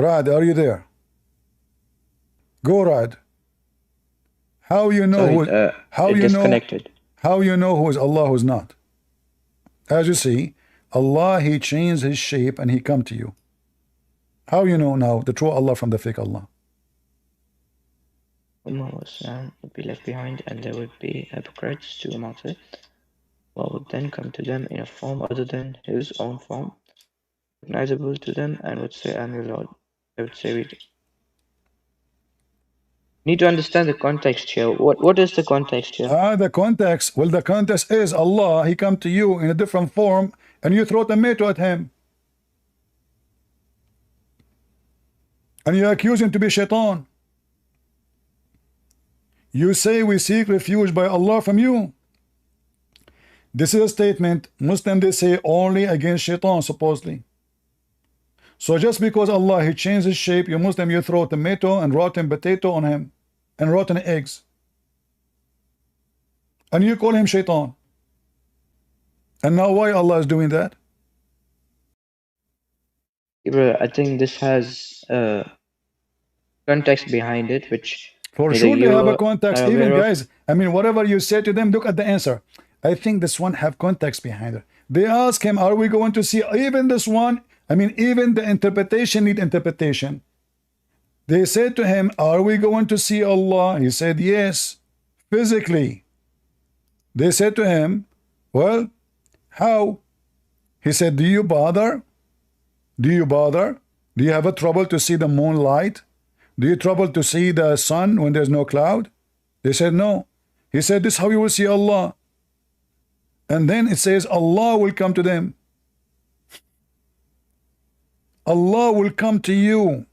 Rad, are you there? Go, Rad. How you know it disconnected. How you know who is Allah, who's not? As you see, Allah, he changed his shape and he come to you. How you know now the true Allah from the fake Allah? Ummah would be left behind, and there would be hypocrites to Umat. What would then come to them in a form other than his own form, recognizable to them, and would say, "I'm your Lord." They would say, "We need to understand the context here." What is the context here? The context. Well, the context is Allah, he come to you in a different form, and you throw tomato at him, and you accuse him to be shaitan. You say, "We seek refuge by Allah from you." This is a statement Muslims they say only against shaitan, supposedly. So just because Allah, he changed his shape, you Muslim, you throw tomato and rotten potato on him and rotten eggs, and you call him shaitan. And now why Allah is doing that? I think this has context behind it, which for sure they have a context. Even guys, I mean, whatever you say to them, look at the answer. I think this one have context behind it. They ask him, are we going to see even this one? I mean, even the interpretation need interpretation. They said to him, are we going to see Allah? He said, yes, physically. They said to him, well, how? He said, do you bother? Do you bother? Do you have a trouble to see the moonlight? Do you trouble to see the sun when there's no cloud? They said, no. He said, this is how you will see Allah. And then it says, Allah will come to them. Allah will come to you.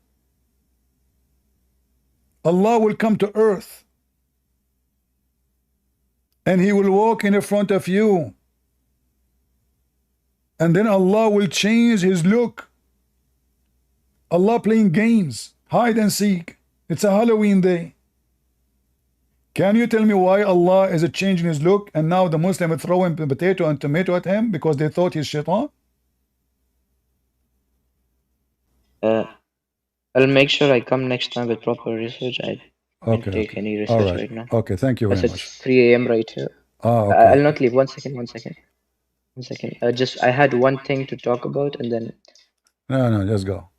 Allah will come to earth. And he will walk in front of you. And then Allah will change his look. Allah playing games, hide and seek. It's a Halloween day. Can you tell me why Allah is changing his look and now the Muslim are throwing potato and tomato at him because they thought he's shaitan? I'll make sure I come next time with proper research. I don't take any research right now. Okay, thank you very much. It's 3 a.m. right here. Okay. I'll not leave. One second. I had one thing to talk about and then... No, just go.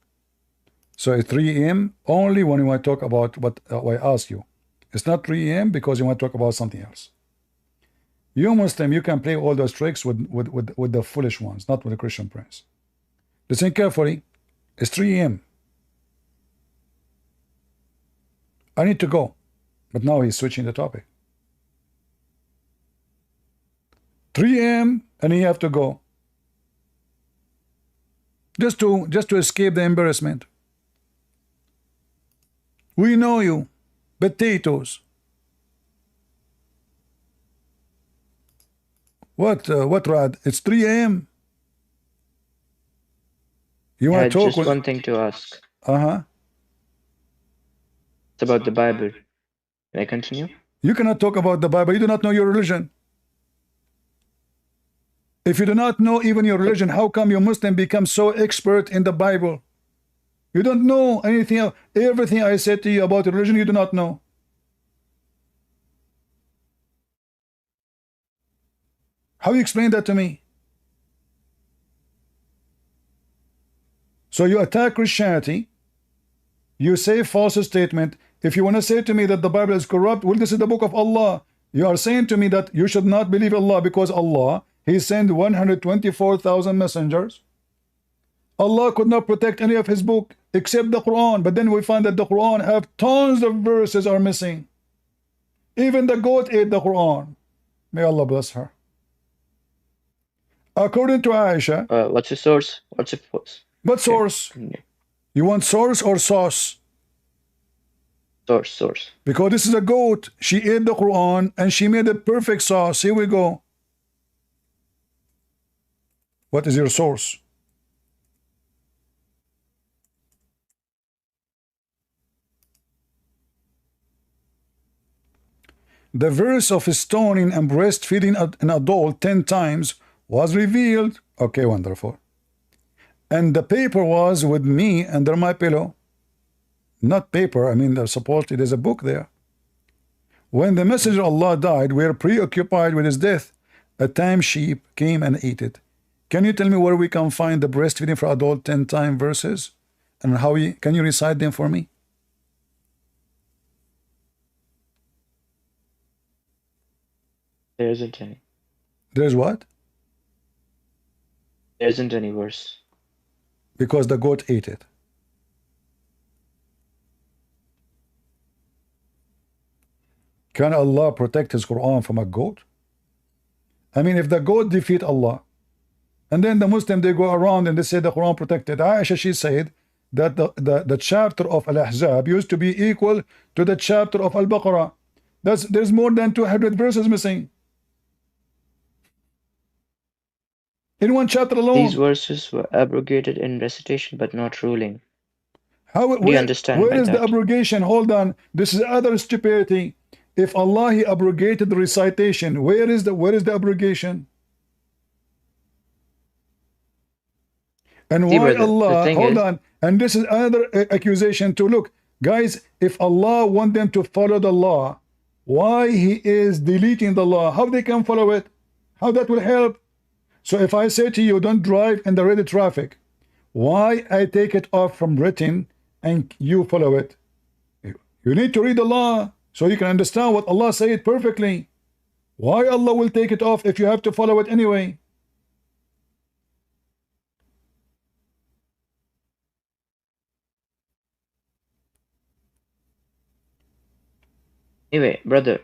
So it's 3 a.m. only when you want to talk about what I ask you. It's not 3 a.m. because you want to talk about something else. You Muslim, you can play all those tricks with the foolish ones, not with the Christian Prince. Listen carefully. It's 3 a.m. I need to go. But now he's switching the topic. 3 a.m. and he have to go. Just to escape the embarrassment. We know you. Potatoes. What, Rad? It's 3 a.m. You want to talk? Just one thing to ask. Uh-huh. It's about the Bible. Can I continue? You cannot talk about the Bible. You do not know your religion. If you do not know even your religion, how come your Muslim becomes so expert in the Bible? You don't know anything else. Everything I said to you about religion, you do not know. How you explain that to me? So you attack Christianity. You say false statement. If you want to say to me that the Bible is corrupt, well, this is the book of Allah. You are saying to me that you should not believe Allah because Allah, he sent 124,000 messengers. Allah could not protect any of his book except the Quran, but then we find that the Quran have tons of verses are missing. Even the goat ate the Quran. May Allah bless her. According to Aisha. What's your source? What source? You want source or sauce? Source. Because this is a goat. She ate the Quran and she made a perfect sauce. Here we go. What is your source? The verse of stoning and breastfeeding an adult 10 times was revealed. Okay, wonderful. And the paper was with me under my pillow. not paper. I mean, supposedly there's a book there. When the messenger of Allah died, we are preoccupied with his death. A tame sheep came and ate it. Can you tell me where we can find the breastfeeding for adult 10-time verses? And how can you recite them for me? There isn't any. There's what? There isn't any verse. Because the goat ate it. Can Allah protect his Quran from a goat? I mean, if the goat defeat Allah, and then the Muslim, they go around and they say the Quran protected. Aisha, she said that the chapter of Al-Ahzab used to be equal to the chapter of Al-Baqarah. There's more than 200 verses missing in one chapter alone. These verses were abrogated in recitation but not ruling. How do you understand where by is that? The abrogation? Hold on, this is other stupidity. If Allah, he abrogated the recitation, where is the abrogation? And See, why brother, Allah, hold on, and this is another accusation too. Look, guys, if Allah want them to follow the law, why he is deleting the law? How they can follow it? How that will help? So if I say to you, don't drive in the red traffic, why I take it off from written and you follow it? You need to read the law so you can understand what Allah said perfectly. Why Allah will take it off if you have to follow it anyway? Anyway, brother,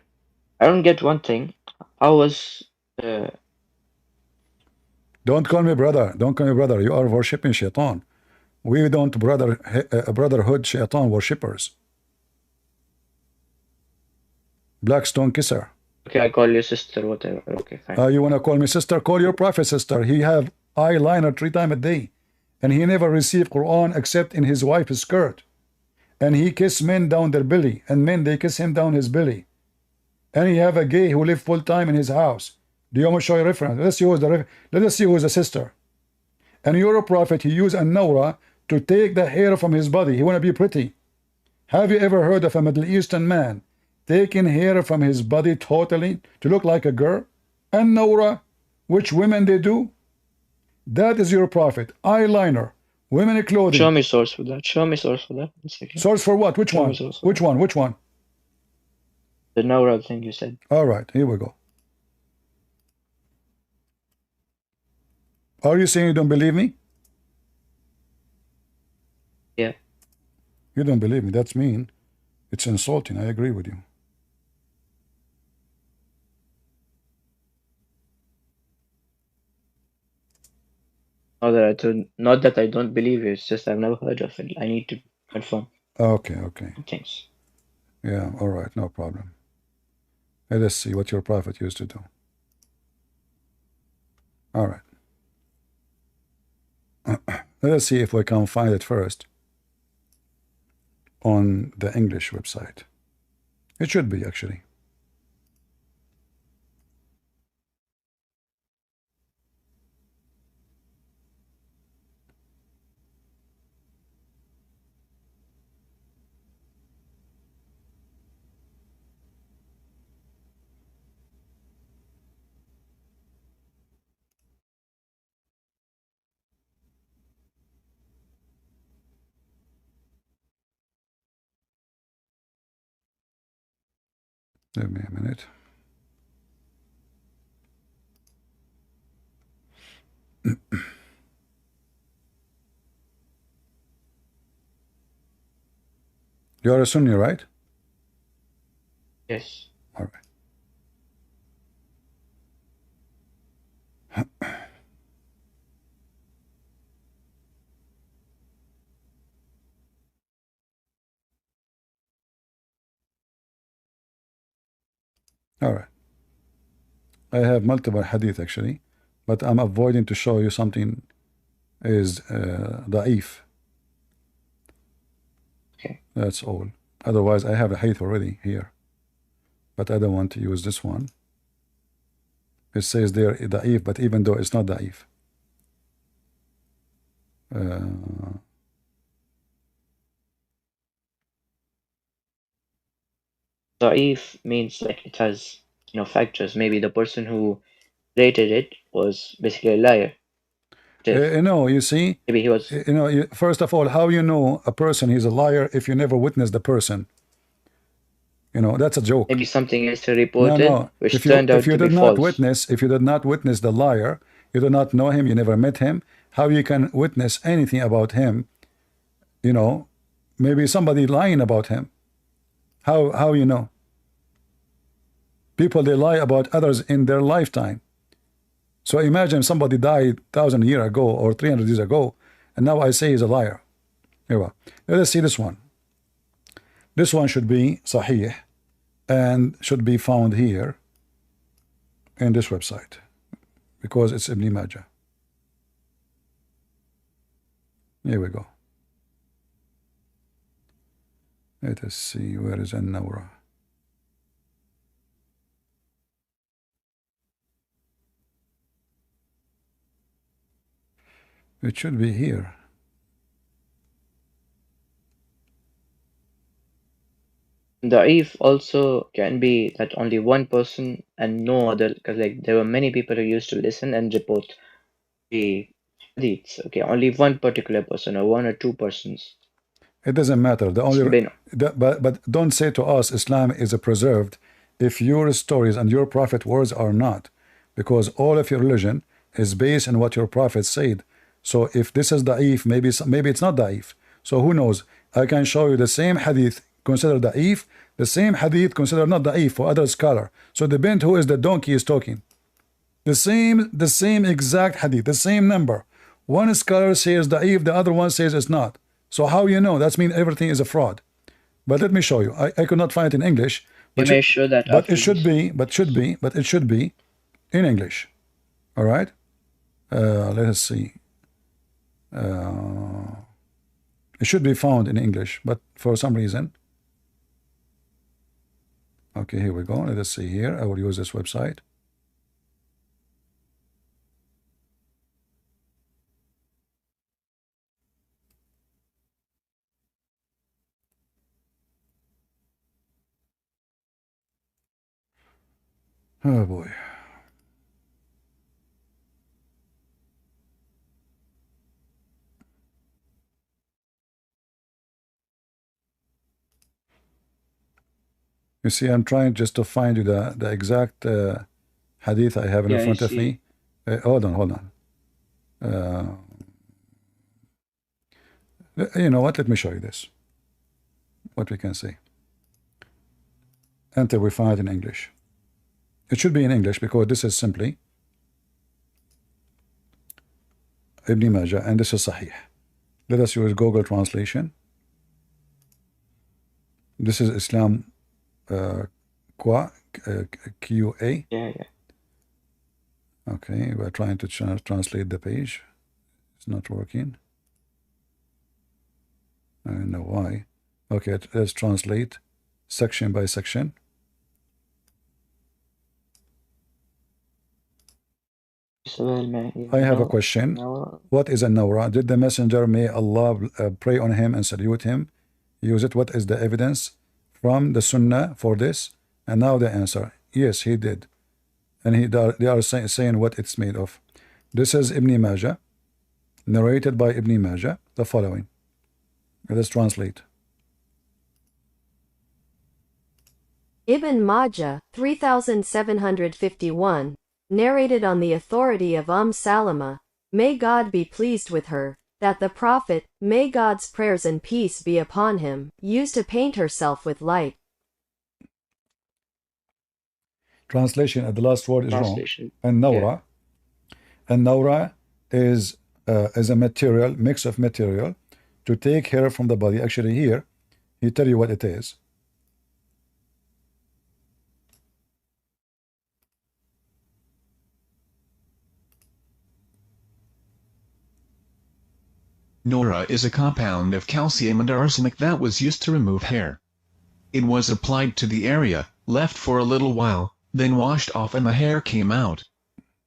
I don't get one thing. How was Don't call me brother. Don't call me brother. You are worshipping shaitan. We don't brotherhood shaitan worshippers. Black stone kisser. Okay, I call you sister, whatever. Okay, fine. You want to call me sister? Call your prophet sister. He have eyeliner 3 times a day. And he never received Quran except in his wife's skirt. And he kiss men down their belly. And men, they kiss him down his belly. And he have a gay who live full time in his house. Do you want to show a reference? Let us see who is the sister. And your prophet, he used a Naura to take the hair from his body. He want to be pretty. Have you ever heard of a Middle Eastern man taking hair from his body totally to look like a girl? And Naura, which women they do? That is your prophet. Eyeliner, women clothing. Show me source for that. Show me source for that. Source for what? Which one? Which one? Which one? The Naura thing you said. All right, here we go. Are you saying you don't believe me? Yeah. You don't believe me. That's mean. It's insulting. I agree with you. Not that I don't believe you. It's just I've never heard of it. I need to confirm. Okay, okay. Thanks. Yeah, all right, no problem. Let us see what your prophet used to do. All right. Let us see if we can find it first on the English website. It should be, actually. Give me a minute. You are a Sunni, right? Yes. All right. All right. I have multiple hadith actually, but I'm avoiding to show you something is da'if. Okay. That's all. Otherwise, I have a hadith already here, but I don't want to use this one. It says there da'if, but even though it's not da'if. Da'if means like it has, factors. Maybe the person who rated it was basically a liar. No, you see, Maybe he was. First of all, how you know a person is a liar if you never witnessed the person? That's a joke. Maybe something else reported, No. which If turned out you to be did not false. if you did not witness the liar, you do not know him, you never met him, how you can witness anything about him? Maybe somebody lying about him. How you know? People, they lie about others in their lifetime. So imagine somebody died 1,000 years ago or 300 years ago, and now I say he's a liar. Here we are. Let us see this one. This one should be sahih and should be found here in this website because it's Ibn Majah. Here we go. Let us see, where is An-Nawra? It should be here. Da'if also can be that only one person and no other, because like there were many people who used to listen and report the hadiths. Okay, only one particular person or one or two persons. It doesn't matter. But don't say to us Islam is a preserved if your stories and your prophet words are not, because all of your religion is based on what your prophet said. So if this is da'if, maybe it's not da'if. So who knows? I can show you the same hadith considered da'if, the same hadith considered not da'if for other scholar. So depend who is the donkey is talking. The same exact hadith, the same number. One scholar says da'if, the other one says it's not. So how you know? That means everything is a fraud. But let me show you. I could not find it in English. But you may show that. But it should be in English. All right. Let us see. It should be found in English, but for some reason. Okay, here we go. Let us see here. I will use this website. Oh boy. You see, I'm trying just to find you the exact hadith I have in front of me. Hold on. You know what? Let me show you this. What we can see. Until we find it in English. It should be in English because this is simply Ibn Majah and this is Sahih. Let us use Google translation. This is Islam QA. Yeah. Okay, we're trying to translate the page. It's not working. I don't know why. Okay, let's translate section by section. I have a question. What is a nawra? Did the messenger, may Allah pray on him and salute him, use it? What is the evidence from the sunnah for this? And now the answer, yes, he did. And they are saying what it's made of. This is Ibn Majah, narrated by Ibn Majah, the following. Let's translate. Ibn Majah, 3751, narrated on the authority of Salama, may God be pleased with her, that the Prophet, may God's prayers and peace be upon him, used to paint herself with light. Translation at the last word is wrong. And nawra, and nawra is a material, mix of material to take hair from the body. Actually here, he tell you what it is. Nora is a compound of calcium and arsenic that was used to remove hair. It was applied to the area, left for a little while, then washed off and the hair came out.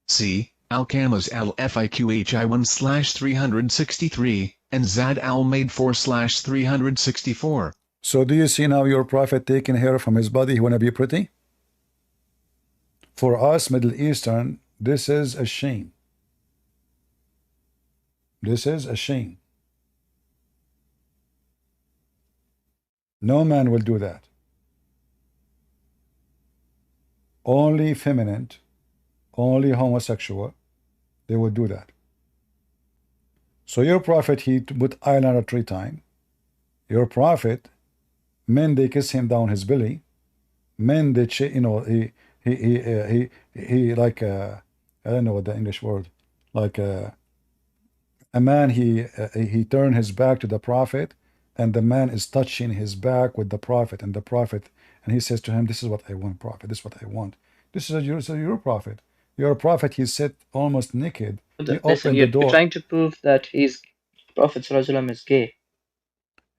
See, Al-Kamas Al-Fiqhi 1/363, and Zad Al-Made 4/364. So do you see now your prophet taking hair from his body? He want to be pretty? For us Middle Eastern, this is a shame. This is a shame. No man will do that. Only feminine, only homosexual, they would do that. So your prophet, he put eyeliner 3 times. Your prophet, men they kiss him down his belly. Men they, you know, he like I don't know what the English word, like a man, he turned his back to the prophet, and the man is touching his back with the prophet, and the prophet, and he says to him, this is what I want, prophet, this is what I want. This is your prophet. Your prophet, he sit almost naked. He Listen, opened the door. you're trying to prove that Prophet ﷺ is gay.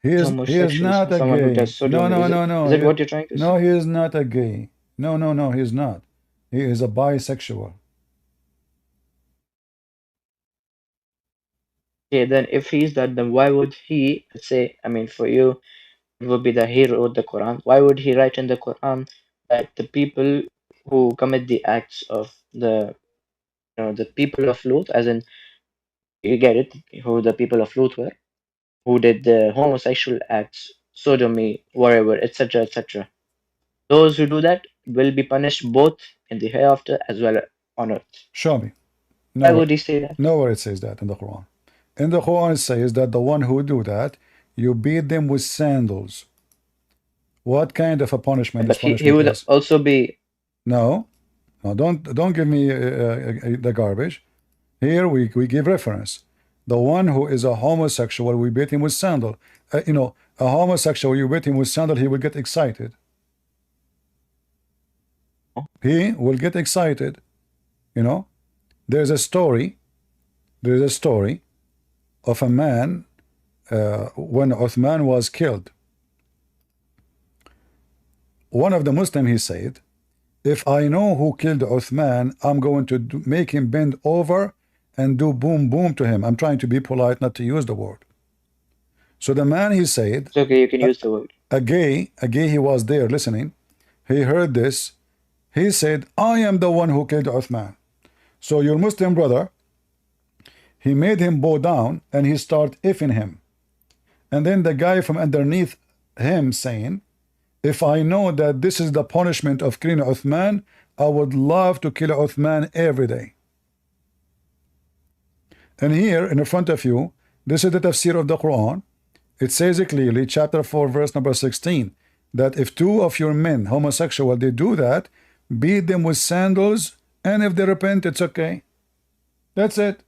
He is not a Someone who gay. does sodomy. No. Is that what you're trying to say? No, he is not a gay. No, he is not. He is a bisexual. Okay, then if he's that, then why would he say, I mean, for you, it would be that he wrote the Quran. Why would he write in the Quran that the people who commit the acts of the people of Lut, as in, you get it, who the people of Lut were, who did the homosexual acts, sodomy, whatever, etc., etc. Those who do that will be punished both in the hereafter as well on earth. Show me. Why would he say that? Nowhere it says that in the Quran. In the Quran it says that the one who do that, you beat them with sandals. What kind of a punishment? But he would also be. No, don't give me the garbage. Here we give reference. The one who is a homosexual, we beat him with sandal. You know, a homosexual, you beat him with sandal, he will get excited. He will get excited. You know, there's a story of a man when Uthman was killed. One of the Muslim, he said, if I know who killed Uthman, I'm going to make him bend over and do boom boom to him. I'm trying to be polite, not to use the word. So the man, he said, it's okay, you can use the word. A gay, he was there listening. He heard this. He said, I am the one who killed Uthman. So your Muslim brother, he made him bow down and he started effing him. And then the guy from underneath him saying, if I know that this is the punishment of killing Uthman, I would love to kill Uthman every day. And here in front of you, this is the tafsir of the Quran. It says it clearly, chapter 4, verse number 16, that if 2 of your men, homosexual, they do that, beat them with sandals, and if they repent, it's okay. That's it.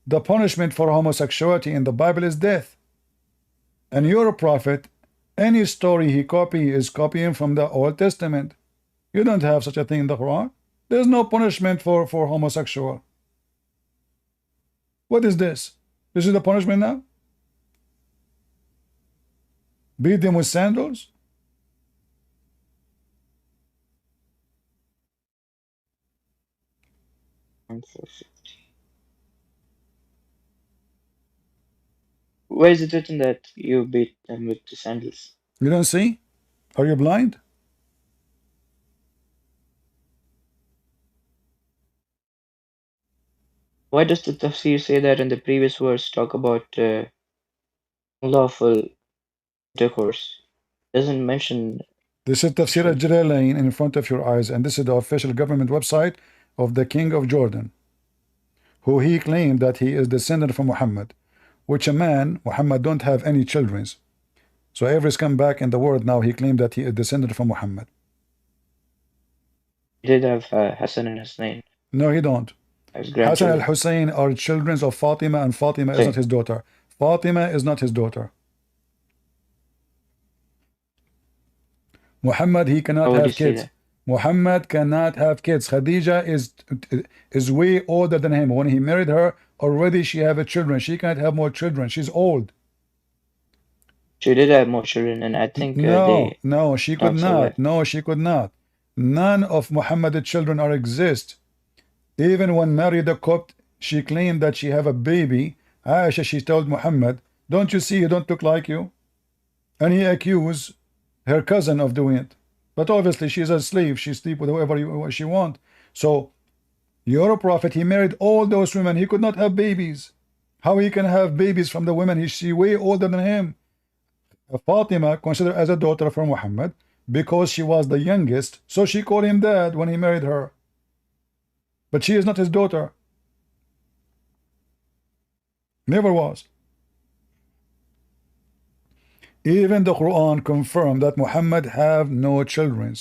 The punishment for homosexuality in the Bible is death. And your prophet, any story he copy is copying from the Old Testament. You don't have such a thing in the Quran. There's no punishment for homosexual. What is this? This is the punishment now? Beat them with sandals? Where is it written that you beat them with the sandals? You don't see? Are you blind? Why does the tafsir say that in the previous verse talk about unlawful intercourse? Doesn't mention. This is Tafsir al-Jalalain in front of your eyes, and this is the official government website of the King of Jordan, who he claimed that he is descendant from Muhammad, which a man, Muhammad don't have any children. So every scumbag in the world now, he claimed that he is descendant from Muhammad. He did have Hassan and Hussein. No, he don't. Hassan al-Hussein are children of Fatima, and Fatima is not his daughter. Fatima is not his daughter. Muhammad, he cannot have kids. Muhammad cannot have kids. Khadija is way older than him. When he married her, already she have a children. She can't have more children. She's old. She did have more children, and I think no, she could not. No, she could not. None of Muhammad's children are exist. Even when Mary the Copt, she claimed that she have a baby. Aisha, she told Muhammad, don't you see you don't look like you? and he accused her cousin of doing it. But obviously she's a slave. She sleep with whoever she want. So your prophet, he married all those women. He could not have babies. How he can have babies from the women? She way older than him. Fatima considered as a daughter from Muhammad because she was the youngest. So she called him dad when he married her. But she is not his daughter. Never was. Even the Quran confirmed that Muhammad have no children.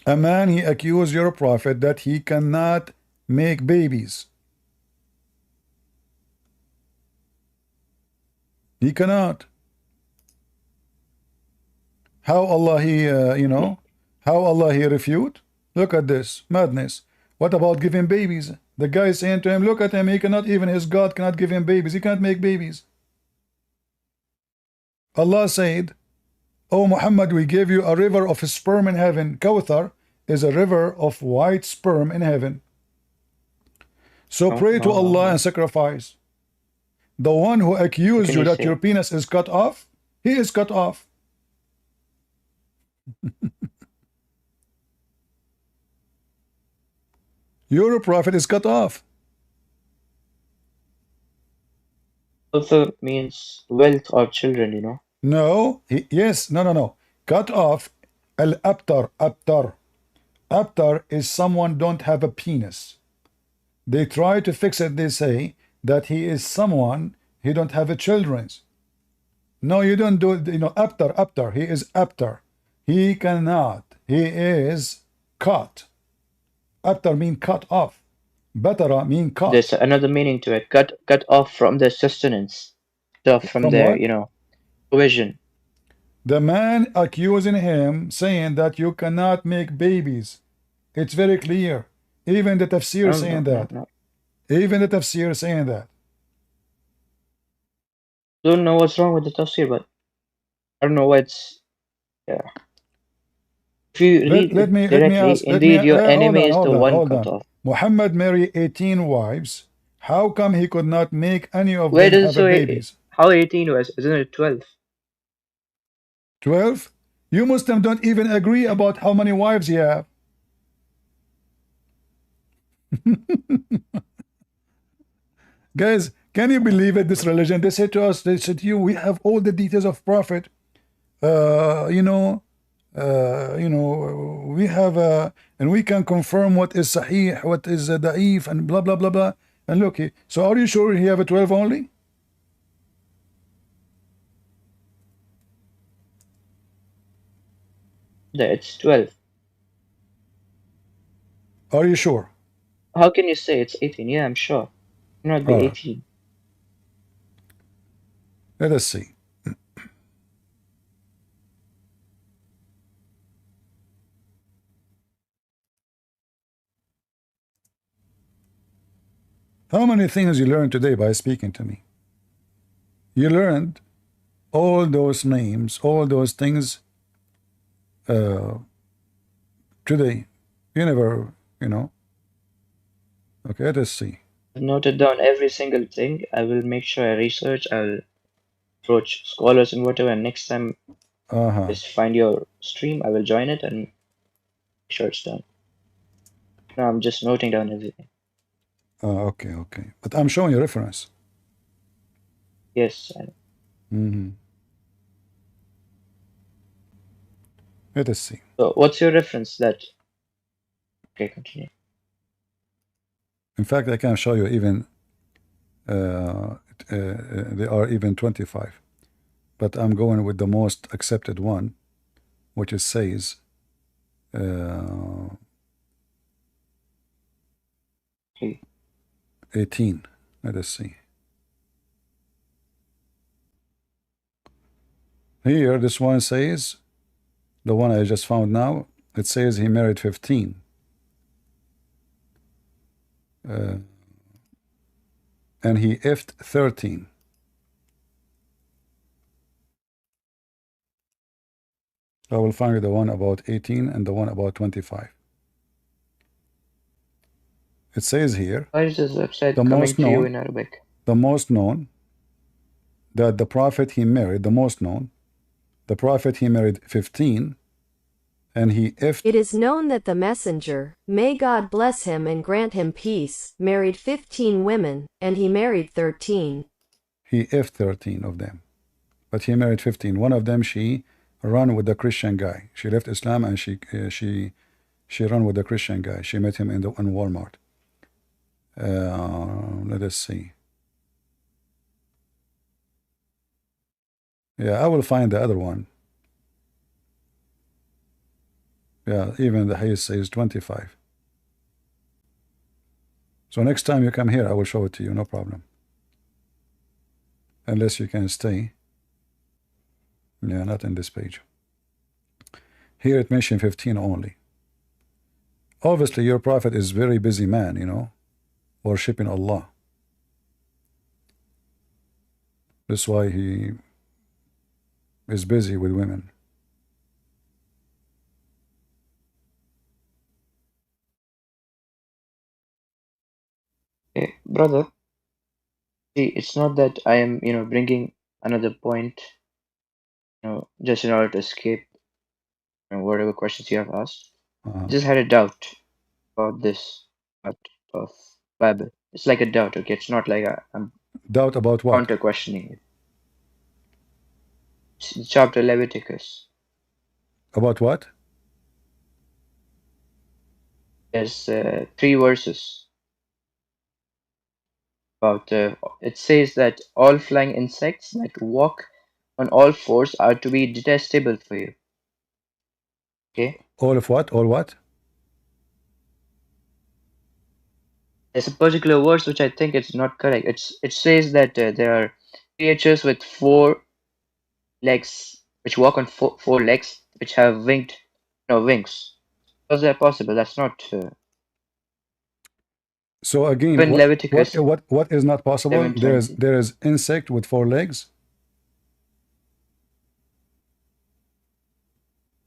A man, he accused your prophet that he cannot make babies. He cannot. How Allah he how Allah he refute? Look at this madness. What about giving babies? The guy is saying to him, look at him, he cannot, even his God cannot give him babies. He can't make babies. Allah said, "O Muhammad, we gave you a river of sperm in heaven." Kawthar is a river of white sperm in heaven. So pray to Allah and sacrifice. The one who accused you that your penis is cut off, he is cut off. Your prophet is cut off. Also means wealth or children, you know. No, no. Cut off. Al-abtar, abtar. Abtar is someone don't have a penis. They try to fix it. They say that he is someone, he don't have a children's. No, you don't do it. Abtar. He is abtar. He cannot. He is cut. Abtar mean cut off. Batara mean cut. There's another meaning to it. Cut off from their sustenance. From their, what? provision. The man accusing him, saying that you cannot make babies. It's very clear. Even the tafsir saying that. No. Even the tafsir saying that. Don't know what's wrong with the tafsir, but I don't know why it's If you read Let me directly, ask. indeed your enemy is the one cut off. Muhammad married 18 wives. How come he could not make any of Where them does have it say babies? how 18 was? Isn't it 12? 12? You Muslims don't even agree about how many wives he have. Guys, can you believe it? This religion, they say to us, they said to you, we have all the details of prophet. We have and we can confirm what is sahih, what is da'if, and blah blah blah blah. And look, so are you sure he have a 12 only? Yeah, it's 12. Are you sure? How can you say it's 18? Yeah, I'm sure. It cannot be 18. Let us see. How many things you learned today by speaking to me? You learned all those names, all those things today. You never, Okay, let us see. I've noted down every single thing. I will make sure I research. I'll approach scholars and whatever. And next time, just find your stream. I will join it and make sure it's done. No, I'm just noting down everything. Okay. But I'm showing you reference. Yes. Let us see. So, what's your reference? That. Okay, continue. In fact, I can show you even. They are even 25, but I'm going with the most accepted one, which is says. 18. Let us see. Here, this one says, the one I just found now, it says he married 15. And he effed 13. I will find the one about 18 and the one about 25. It says here, Why is this website coming to you in Arabic? The most known that the prophet he married, the most known, the prophet he married 15, and he if It is known that the messenger, may God bless him and grant him peace, married 15 women, and he married 13. he if 13 of them, but he married 15. One of them she run with the Christian guy. She left Islam and she run with the Christian guy. She met him in Walmart. Let us see. Yeah, I will find the other one. Yeah, even the Hayes says 25. So next time you come here, I will show it to you, no problem. Unless you can stay. Yeah, not in this page. Here it mentioned 15 only. Obviously, your prophet is very busy man, you know, worshipping Allah. That's why he is busy with women. Okay, brother. See, it's not that I am, bringing another point, just in order to escape, whatever questions you have asked. Just had a doubt about this part of Bible. It's like a doubt, okay? It's not like I'm Doubt about what? counter questioning it. It's chapter Leviticus. About what? There's 3 verses about it says that all flying insects that walk on all fours are to be detestable for you. Okay? All of what? All what? There's a particular verse which I think it's not correct. It says that there are creatures with 4 legs, which walk on 4 legs, which have wings. How is that possible? That's not. So again, In Leviticus what is not possible? 7:20. There is insect with 4 legs.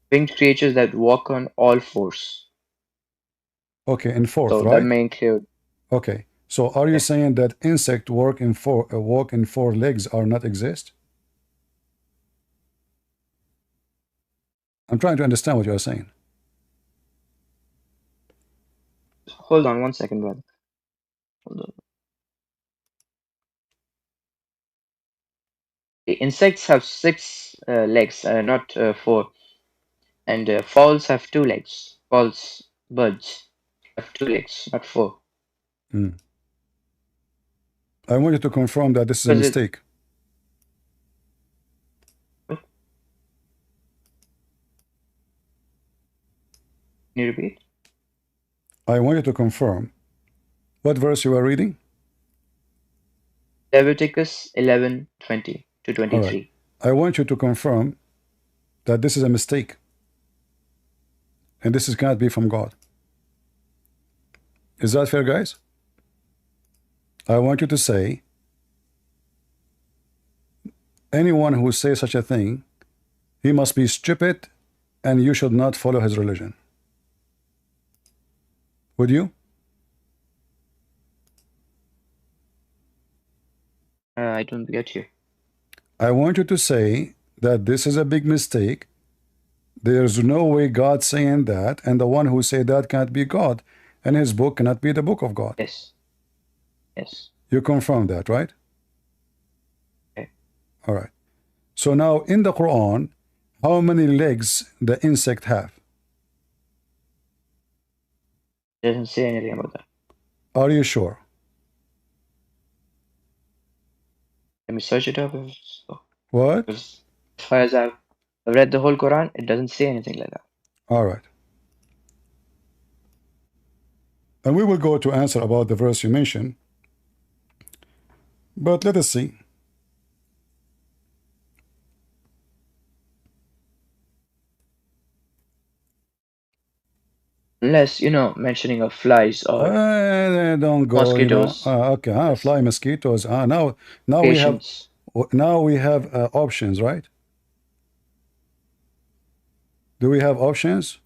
Winged creatures that walk on all fours. Okay, in fourth, So right? that may include. Okay. So are you saying that insect walk in 4 legs are not exist? I'm trying to understand what you are saying. Hold on 1 second, brother. Hold on. The insects have 6 legs, not 4. And fowls have 2 legs. Birds have 2 legs, not 4. I want you to confirm that this is a Because mistake. Can you repeat? I want you to confirm what verse you are reading. Leviticus 11:20 to 23. All right. I want you to confirm that this is a mistake. And this cannot be from God. Is that fair, guys? I want you to say, anyone who says such a thing, he must be stupid and you should not follow his religion. Would you? I don't get you. I want you to say that this is a big mistake. There's no way God saying that, and the one who say that can't be God, and his book cannot be the book of God. Yes. Yes. You confirm that, right? Okay. All right. So now in the Quran, how many legs the insect have? It doesn't say anything about that. Are you sure? Let me search it up. What? Because as far as I've read the whole Quran, it doesn't say anything like that. All right. And we will go to answer about the verse you mentioned. But let us see. Unless, mentioning of flies or Don't go, mosquitoes. Okay, fly, mosquitoes. Now Patients. we have options, right? Do we have options?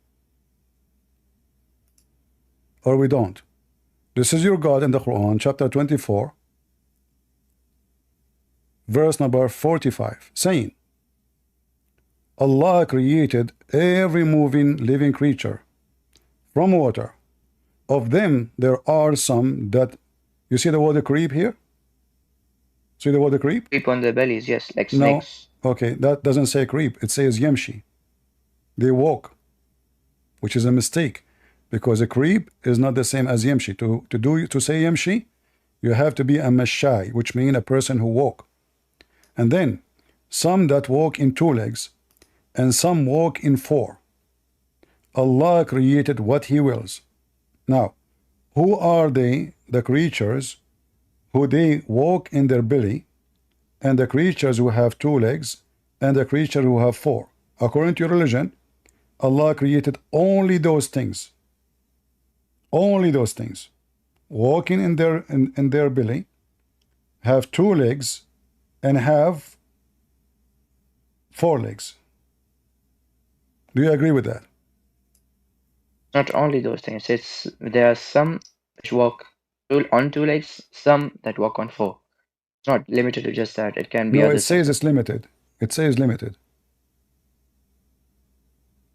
Or we don't? This is your God in the Quran, chapter 24. verse number 45, saying, Allah created every moving living creature from water. Of them there are some that, you see the word creep here? See the word creep? Creep on their bellies, yes, like No. snakes. Okay, that doesn't say creep. It says yamshi. They walk, which is a mistake, because a creep is not the same as yamshi. To say yamshi, you have to be a mashai, which means a person who walk. And then some that walk in 2 legs, and some walk in 4. Allah created what He wills. Now, who are they, the creatures who they walk in their belly, and the creatures who have 2 legs, and the creature who have 4? According to your religion, Allah created only those things. Only those things. Walking in their belly, have 2 legs, and have 4 legs. Do you agree with that? Not only those things. There are some which walk on 2 legs, some that walk on 4. It's not limited to just that. It can be No, other it says things. it's limited. It says limited.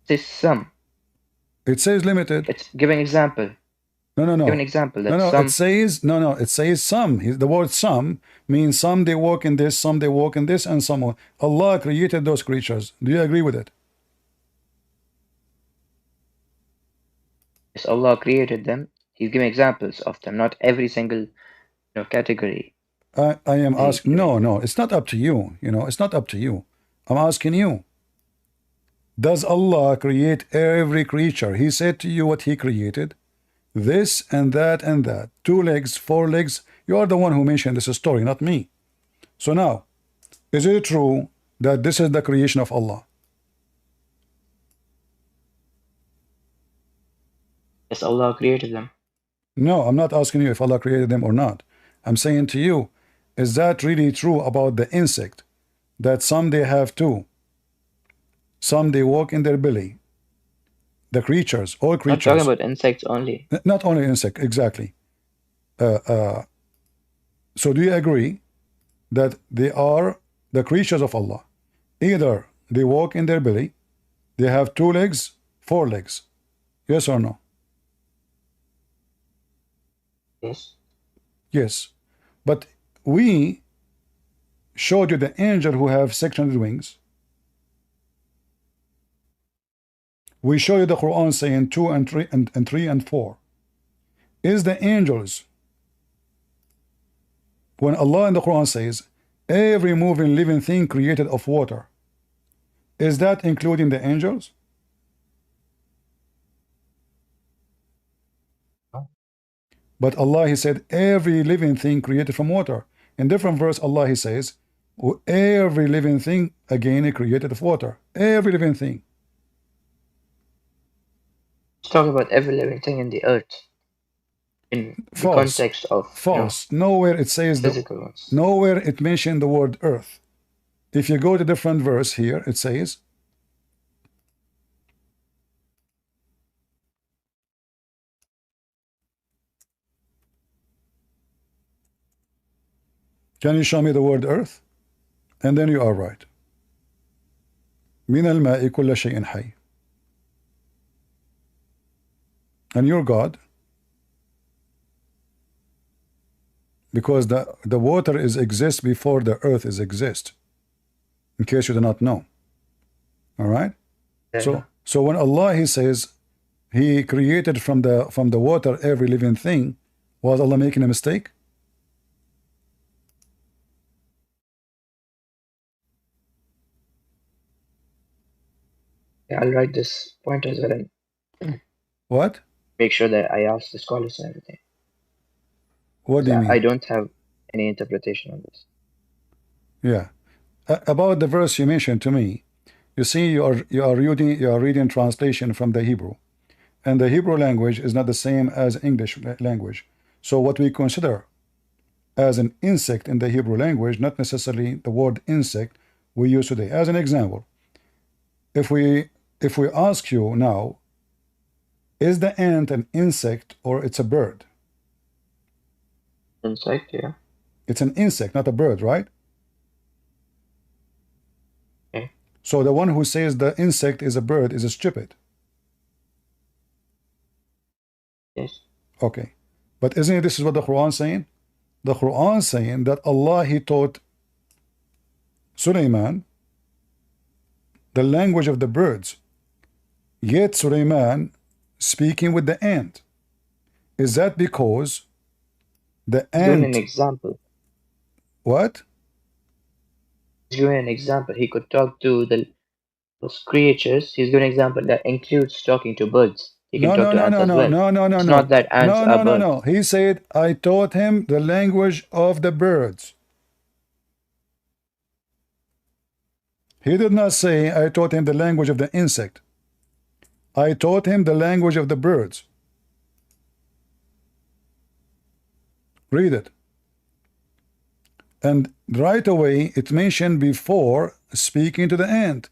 It says some. It says limited. It's giving example. No. Give an example that No. some. It says no. It says some. The word some means some they walk in this, some they walk in this, and some. Allah created those creatures. Do you agree with it? Yes, Allah created them. He's giving examples of them, not every single category. I am asking. No. It's not up to you. It's not up to you. I'm asking you. Does Allah create every creature? He said to you what He created. This and that and that. 2 legs, 4 legs. You are the one who mentioned this story, not me. So now, is it true that this is the creation of Allah? Yes, Allah created them. No, I'm not asking you if Allah created them or not. I'm saying to you, is that really true about the insect? That some they have 2, some they walk in their belly. The creatures, all creatures. Not talking about insects only. Not only insect, exactly. So do you agree that they are the creatures of Allah? Either they walk in their belly, they have 2 legs, 4 legs. Yes or no? Yes. Yes. But we showed you the angel who have 600 wings. We show you the Quran saying 2 and 3 and 3 and 4. Is the angels, when Allah in the Quran says every moving living thing created of water, is that including the angels? No. But Allah, He said every living thing created from water. In different verse, Allah, He says every living thing again He created of water. Every living thing. It's talking about every living thing in the earth. In the False. context of False. Nowhere it says physical ones. nowhere it mentioned the word earth. If you go to different verse here, it says, can you show me the word earth? And then you are right. من الماء كل شيء حي. And you're God, because the water exists before the earth exist, in case you do not know. All right. Yeah. So when Allah, He says He created from the water every living thing, was Allah making a mistake? Yeah, I'll write this point as well and What? make sure that I ask the scholars and everything. What do you mean? I don't have any interpretation on this. Yeah. About the verse you mentioned to me, you see, you are reading translation from the Hebrew, and the Hebrew language is not the same as English language. So what we consider as an insect in the Hebrew language, not necessarily the word insect we use today. As an example, if we ask you now, is the ant an insect or it's a bird? Insect, yeah. It's an insect, not a bird, right? So the one who says the insect is a bird is stupid. Yes. Okay. But isn't it this is what the Quran saying? The Quran saying that Allah, He taught Sulaiman the language of the birds. Yet Sulaiman speaking with the ant. Is that because the Giving an ant... example. What? Giving an example. He could talk to those creatures. He's giving an example that includes talking to birds. He can No, talk no, to no, ants no, as no, well. no, no, no, It's no. not that ants No, are no, no, birds. no. He said, I taught him the language of the birds. He did not say, I taught him the language of the insect. I taught him the language of the birds. Read it. And right away, it mentioned before speaking to the ant.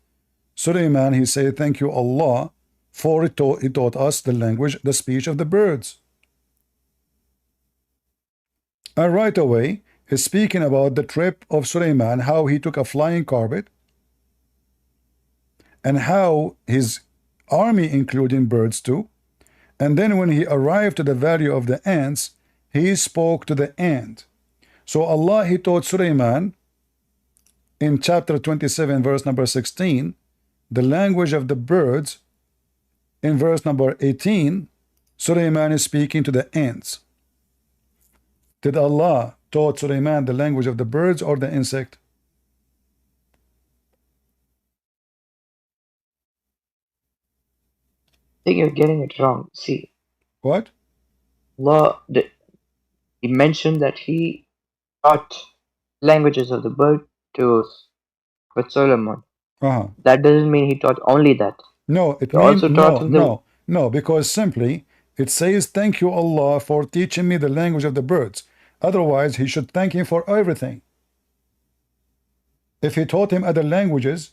Sulaiman, he said, thank you, Allah, for he taught us the language, the speech of the birds. And right away, he's speaking about the trip of Sulaiman, how he took a flying carpet, and how his army, including birds too. And then when he arrived to the valley of the ants, he spoke to the ant. So Allah, He taught Sulaiman in chapter 27, verse number 16, the language of the birds. In verse number 18, Sulaiman is speaking to the ants. Did Allah taught Sulaiman the language of the birds or the insect? I think you're getting it wrong. See, What? Allah, He mentioned that He taught languages of the bird to with Solomon. That doesn't mean He taught only that. No, it He means also taught him no, because simply it says, thank you, Allah, for teaching me the language of the birds. Otherwise, he should thank him for everything. If he taught him other languages,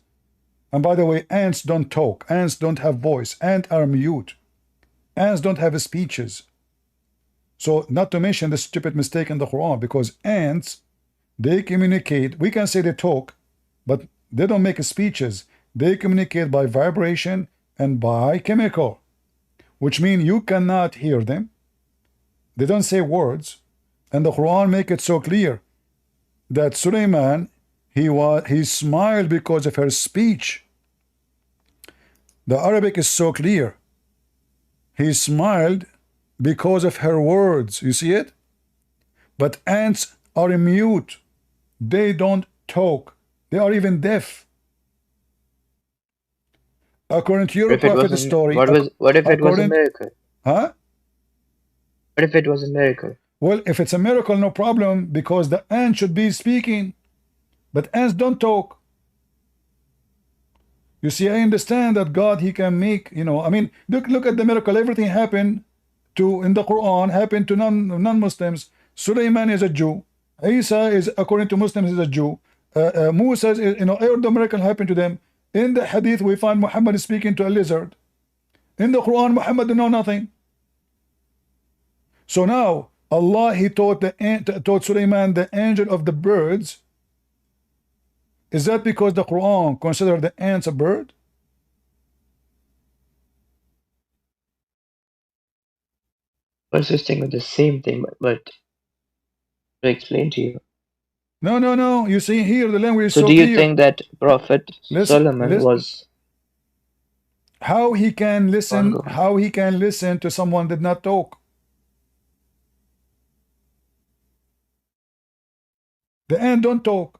and by the way, ants don't talk, ants don't have voice, ants are mute, ants don't have speeches. So, not to mention the stupid mistake in the Quran, because ants, they communicate. We can say they talk, but they don't make speeches. They communicate by vibration and by chemical, which means you cannot hear them. They don't say words, and the Quran make it so clear that Sulaiman, he smiled because of her speech. The Arabic is so clear. He smiled because of her words. You see it? But ants are mute. They don't talk. They are even deaf. According to your prophet story. What if it was a miracle? Huh? What if it was a miracle? Well, if it's a miracle, no problem, because the ant should be speaking. But ants don't talk. You see, I understand that God, He can make, I mean, look at the miracle. Everything happened in the Quran, happened to non-Muslims. Sulaiman is a Jew. Isa is, according to Muslims, is a Jew. Musa is, all the miracle happened to them. In the hadith, we find Muhammad speaking to a lizard. In the Quran, Muhammad know nothing. So now, Allah, He taught Sulaiman the angel of the birds. Is that because the Quran considered the ants a bird? Persisting with the same thing, but to explain to you. No. You see here the language is so do clear. You think that Prophet Solomon was how he can listen? How he can listen to someone that did not talk? The ant don't talk.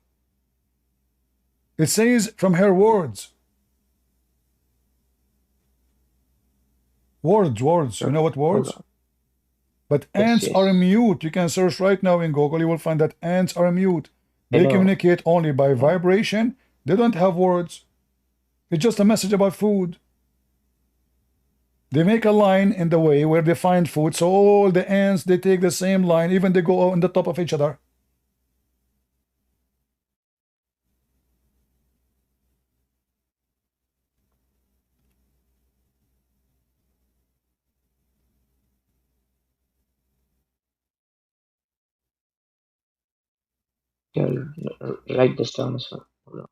It says from her words. Words. You know what words? But ants are mute. You can search right now in Google. You will find that ants are mute. They communicate only by vibration. They don't have words. It's just a message about food. They make a line in the way where they find food. So all the ants, they take the same line. Even they go on the top of each other. Write this down as well.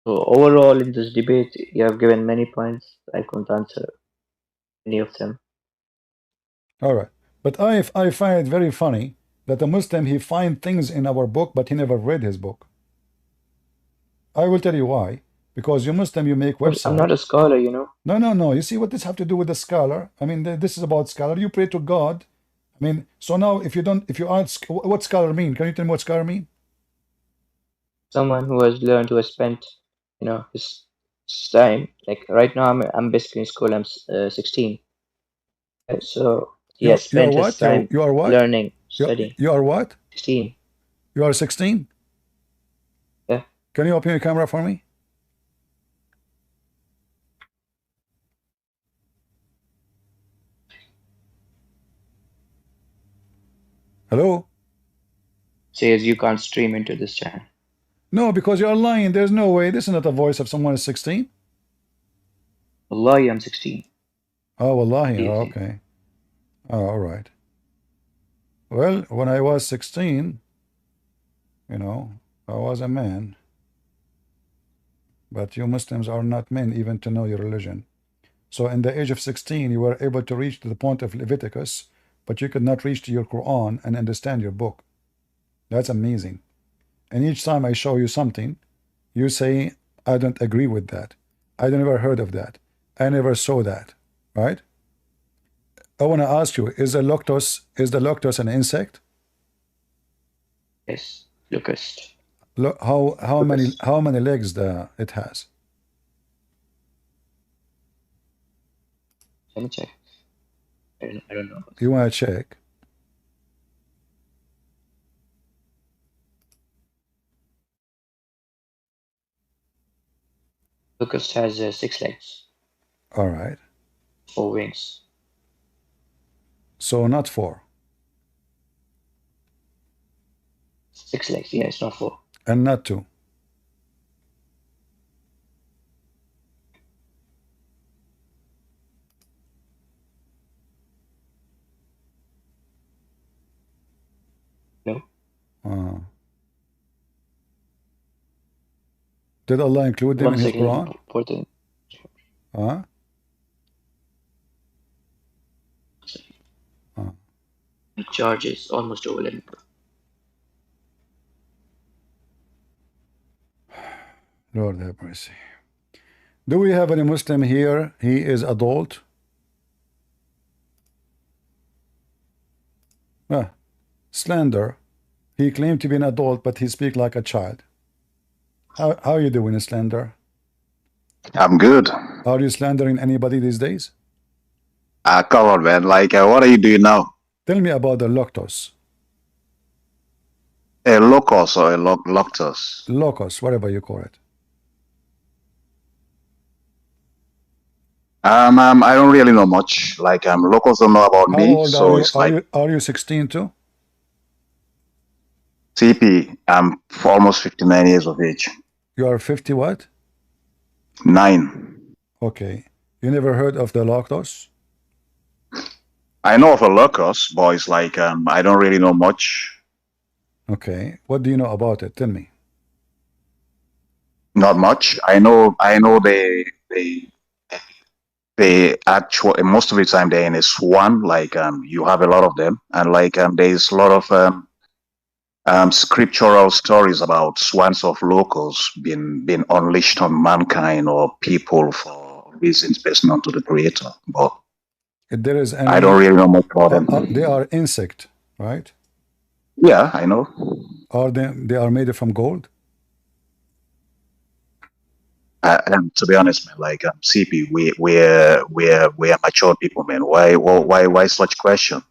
So overall in this debate, you have given many points. I couldn't answer any of them. All right. But I find it very funny that a Muslim, he find things in our book, but he never read his book. I will tell you why. Because you Muslim, you make websites. I'm not a scholar, you know. No. You see what this have to do with the scholar? I mean, this is about scholar. You pray to God. I mean, so now if you aren't, what scholar mean? Can you tell me what scholar mean? Someone who has learned, who has spent, you know, his time. Like right now, I'm basically in school. I'm 16. So he has spent his time You are what? learning, studying. You are what? 16. You are 16? Yeah. Can you open your camera for me? Hello? Says you can't stream into this channel. No, because you're lying. There's no way. This is not a voice of someone who's 16. Wallahi, I'm 16. Oh, wallahi. Yes, Oh, yes. okay. Oh, all right. Well, when I was 16, you know, I was a man. But you Muslims are not men even to know your religion. So in the age of 16, you were able to reach to the point of Leviticus, but you could not reach to your Quran and understand your book. That's amazing. And each time I show you something, you say, I don't agree with that. I never heard of that. I never saw that. Right? I want to ask you, is the locust an insect? Yes, locust. Look, how many legs it has? Let me check. I don't know. You want to check? Locust has 6 legs. All right. 4 wings. So not 4. 6 legs. Yeah, it's not 4. And not 2. No. Did Allah include them in His second, Quran? important. Huh? The charge is almost over. Let me go. Lord have mercy. Do we have any Muslim here? He is adult. Slender. He claimed to be an adult, but he speaks like a child. How are you doing, Slender? I'm good. Are you slandering anybody these days? Come on, man. Like, what are you doing now? Tell me about the locust. A locust or a loctus? Locust, whatever you call it. I don't really know much. Like, locals don't know about How me, old so are you? it's like Are you 16 too? CP. I'm almost 59 years of age. You are 50 what? 9. Okay. You never heard of the locust? I know of a locust, but it's like I don't really know much. Okay. What do you know about it? Tell me. Not much. I know they actually most of the time they're in a swarm. Like you have a lot of them, and like there's a lot of scriptural stories about swarms of locals being unleashed on mankind or people for reasons best known to the Creator. But If there is any, I don't really know much about them. they are insect, right? Yeah, I know. They are made from gold? To be honest, man, like CP, we're mature people, man. Why such question?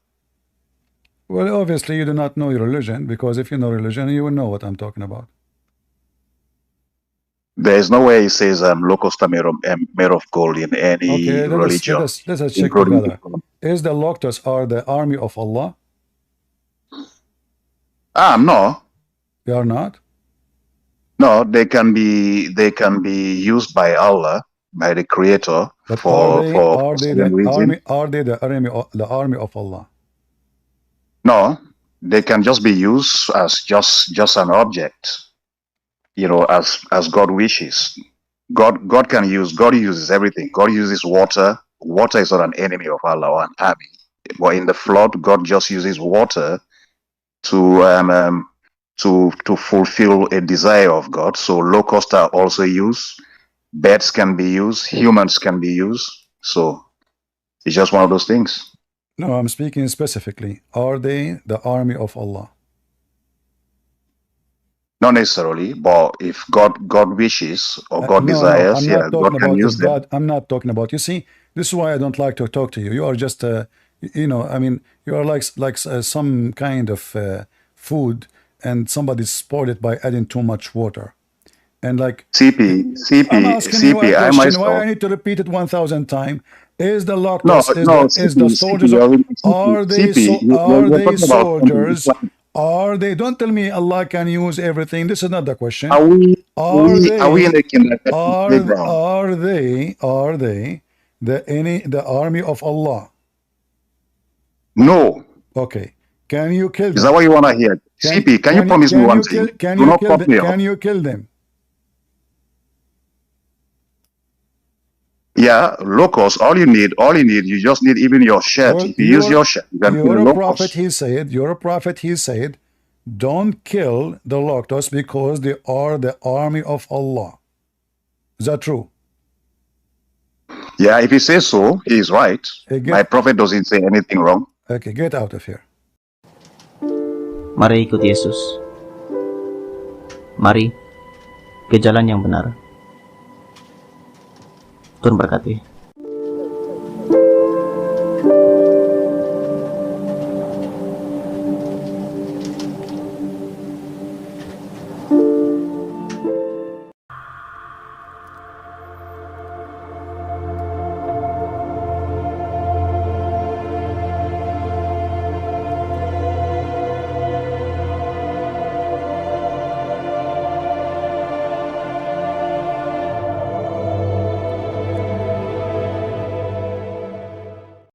Well, obviously you do not know your religion, because if you know religion, you will know what I'm talking about. There's no way it says locusts are made of gold in any Okay, religion. let us check together. Is the locusts are the army of Allah? No. They are not? No, they can be used by Allah, by the Creator, But for certain reason. are they the army of Allah? No, they can just be used as just an object. as God wishes. God uses everything. God uses water. Water is not an enemy of Allah or an army. But in the flood, God just uses water to fulfill a desire of God. So locusts are also used. Birds can be used. Humans can be used. So it's just one of those things. No, I'm speaking specifically. Are they the army of Allah? Not necessarily, but if God wishes or God No, desires, I'm yeah, not God talking can about use if them. God. I'm not talking about. You see, this is why I don't like to talk to you. You are just, I mean, you are like some kind of food, and somebody spoiled it by adding too much water, and like. I'm asking you a I question. Why myself. I need to repeat it 1,000 times? Is the No, Loctus, no, is the soldiers, are they you're talking about something soldiers? Are they? Don't tell me Allah can use everything. This is not the question. Are we in a kindergarten Are playground? they the army of Allah? No. Okay. Can you kill Is that them? what you want to hear? CP, can you promise me one thing? Do not cut me off. Can you kill them? Yeah, locusts, all you need, you just need even your shirt. Well, If you use your shirt, you can kill you're a a locust. prophet, he said, don't kill the Loctus because they are the army of Allah. Is that true? Yeah, if he says so, he is right. My prophet doesn't say anything wrong. Okay, get out of here. Mari ikut Yesus. Mari ke jalan yang benar. Tuhan berkati.